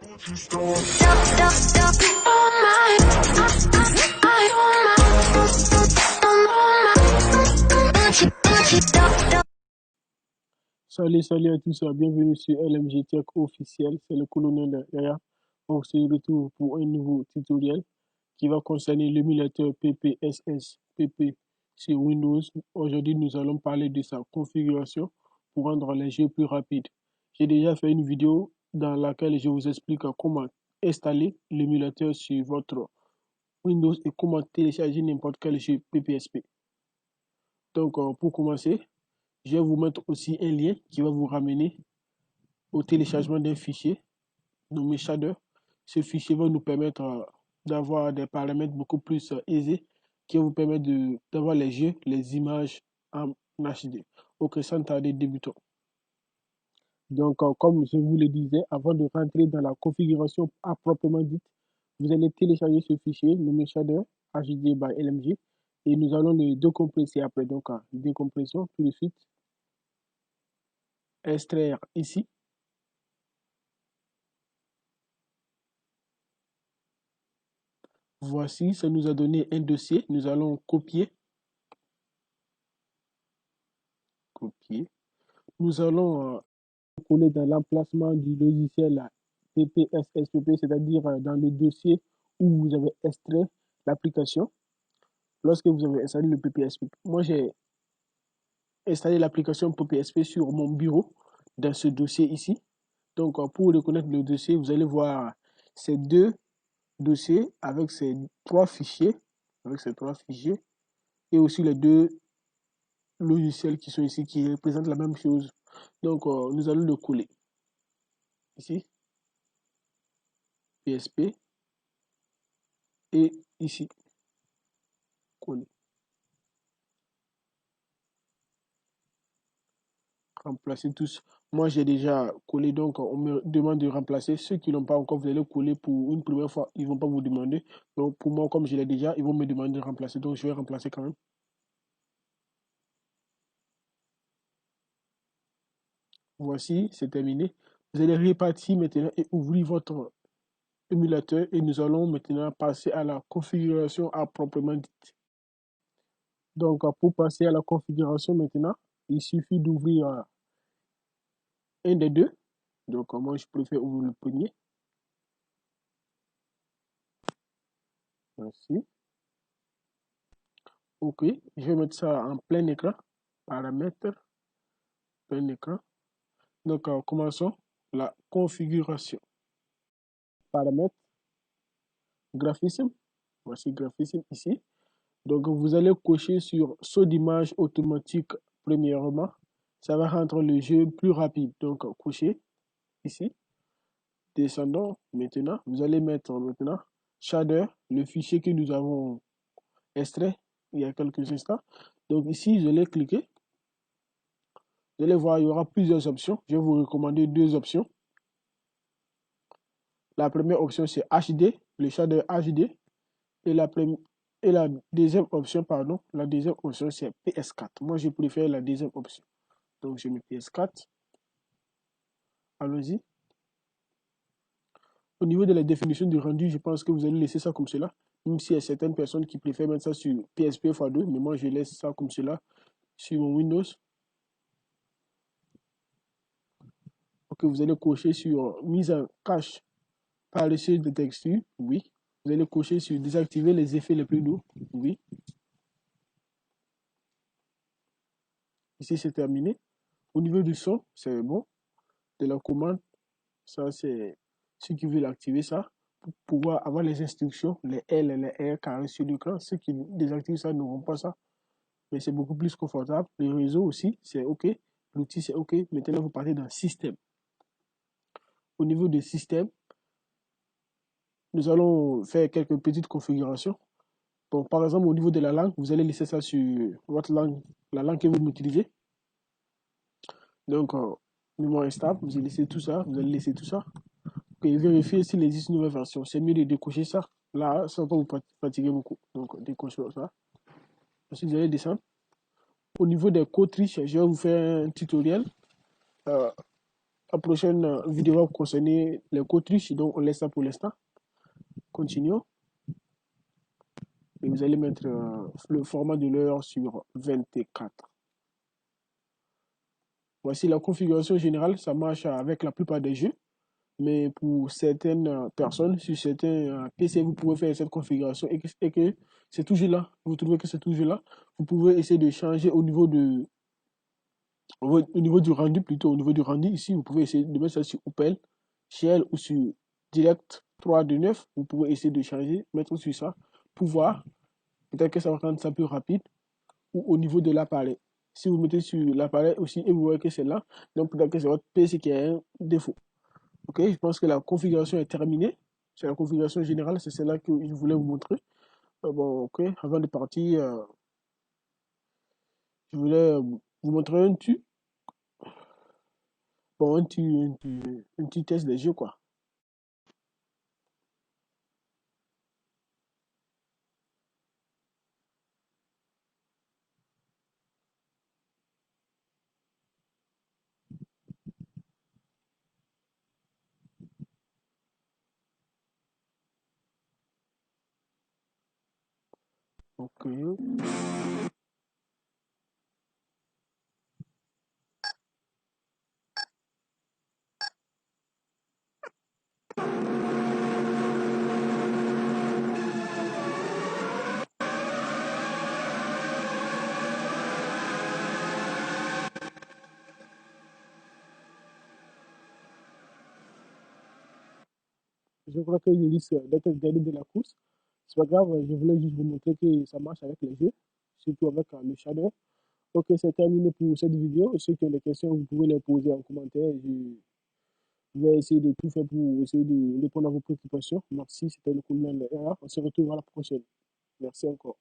Salut à tous, bienvenue sur LMG Tech officiel, c'est le colonel Yaya. On se retrouve pour un nouveau tutoriel qui va concerner l'émulateur PPSS PP sur Windows. Aujourd'hui, nous allons parler de sa configuration pour rendre les jeux plus rapides. J'ai déjà fait une vidéo dans laquelle je vous explique comment installer l'émulateur sur votre Windows et comment télécharger n'importe quel jeu PPSP. Donc, pour commencer, je vais vous mettre aussi un lien qui va vous ramener au téléchargement d'un fichier nommé Shader. Ce fichier va nous permettre d'avoir des paramètres beaucoup plus aisés qui vont vous permettre d'avoir les jeux, les images en HD. Ok, sans tarder, débutons. Donc, comme je vous le disais, avant de rentrer dans la configuration à proprement dite, vous allez télécharger ce fichier nommé Shader HD by LMG et nous allons le décompresser après. Donc, décompression tout de suite. Extraire ici. Voici, ça nous a donné un dossier. Nous allons copier. Nous allons coller dans l'emplacement du logiciel PPSSPP, c'est-à-dire dans le dossier où vous avez extrait l'application. Lorsque vous avez installé le PPSP. Moi, j'ai installé l'application PPSP sur mon bureau dans ce dossier ici. Donc, pour reconnaître le dossier, vous allez voir ces deux dossiers avec ces trois fichiers, et aussi les deux logiciels qui sont ici, qui représentent la même chose. Donc, nous allons le coller. Ici, PSP, et ici, coller. Remplacer tous. Moi, j'ai déjà collé, donc on me demande de remplacer. Ceux qui n'ont pas encore, vous allez coller pour une première fois, ils ne vont pas vous demander. Donc, pour moi, comme je l'ai déjà, ils vont me demander de remplacer. Donc, je vais remplacer quand même. Voici, c'est terminé. Vous allez repartir maintenant et ouvrir votre émulateur et nous allons maintenant passer à la configuration à proprement dite. Donc, pour passer à la configuration maintenant, il suffit d'ouvrir un des deux. Donc, moi, je préfère ouvrir le premier. Voici. OK, je vais mettre ça en plein écran. Paramètres, plein écran. Donc, commençons la configuration. Paramètres, graphisme. Voici graphisme ici. Donc, vous allez cocher sur saut d'image automatique premièrement. Ça va rendre le jeu plus rapide. Donc, cocher ici. Descendons maintenant. Vous allez mettre maintenant shader, le fichier que nous avons extrait il y a quelques instants. Donc, ici, je l'ai cliqué. Vous allez voir, il y aura plusieurs options. Je vais vous recommander deux options. La première option, c'est HD, le shader HD. Et la deuxième option, c'est PS4. Moi, je préfère la deuxième option. Donc, je mets PS4. Allons-y. Au niveau de la définition du rendu, je pense que vous allez laisser ça comme cela. Même s'il y a certaines personnes qui préfèrent mettre ça sur PSP x2, mais moi, je laisse ça comme cela sur mon Windows. Ok, vous allez cocher sur mise en cache par le de texture, oui. Vous allez cocher sur désactiver les effets les plus lourds, oui. Ici, c'est terminé. Au niveau du son, c'est bon. De la commande, ça, c'est ceux qui veulent activer ça pour pouvoir avoir les instructions, les L et les R carrés sur l'écran. Ceux qui désactivent ça n'auront pas ça. Mais c'est beaucoup plus confortable. Le réseau aussi, c'est OK. L'outil, c'est OK. Maintenant, vous partez dans le système. Au niveau du système, nous allons faire quelques petites configurations. Bon, par exemple, au niveau de la langue, vous allez laisser ça sur votre langue, la langue que vous utilisez. Donc, mémoire stable, vous allez laisser tout ça. Vous allez laisser tout ça. Et vérifier s'il existe une nouvelle version. C'est mieux de décocher ça. Là, ça va pas vous fatiguer beaucoup. Donc, décochez ça. Ensuite, vous allez descendre. Au niveau des codes riches, je vais vous faire un tutoriel. La prochaine vidéo va concerner les codes riches, donc on laisse ça pour l'instant. Continuons. Et vous allez mettre le format de l'heure sur 24. Voici la configuration générale, ça marche avec la plupart des jeux. Mais pour certaines personnes, sur certains PC, vous pouvez faire cette configuration et que c'est toujours là. Vous trouvez que c'est toujours là. Vous pouvez essayer de changer au niveau du rendu, plutôt au niveau du rendu. Ici, vous pouvez essayer de mettre ça sur Opel, Shell ou sur Direct 3 de 9. Vous pouvez essayer de changer, mettre sur ça pour voir. Peut-être que ça va rendre ça plus rapide ou au niveau de l'appareil. Si vous mettez sur l'appareil aussi et vous voyez que c'est là, donc peut-être que c'est votre PC qui a un défaut. Ok, je pense que la configuration est terminée. C'est la configuration générale, c'est celle-là que je voulais vous montrer. Bon, ok, avant de partir, je voulais vous montrer un tu, bon, un petit test des jeux, quoi. Ok, je crois que je risque d'être gagné de la course. C'est pas grave, je voulais juste vous montrer que ça marche avec les jeux, surtout avec le Shadow. Ok, c'est terminé pour cette vidéo. Ceux qui ont des questions, vous pouvez les poser en commentaire. Je vais essayer de tout faire pour essayer de répondre à vos préoccupations. Merci, c'était le colonel R. On se retrouve à la prochaine. Merci encore.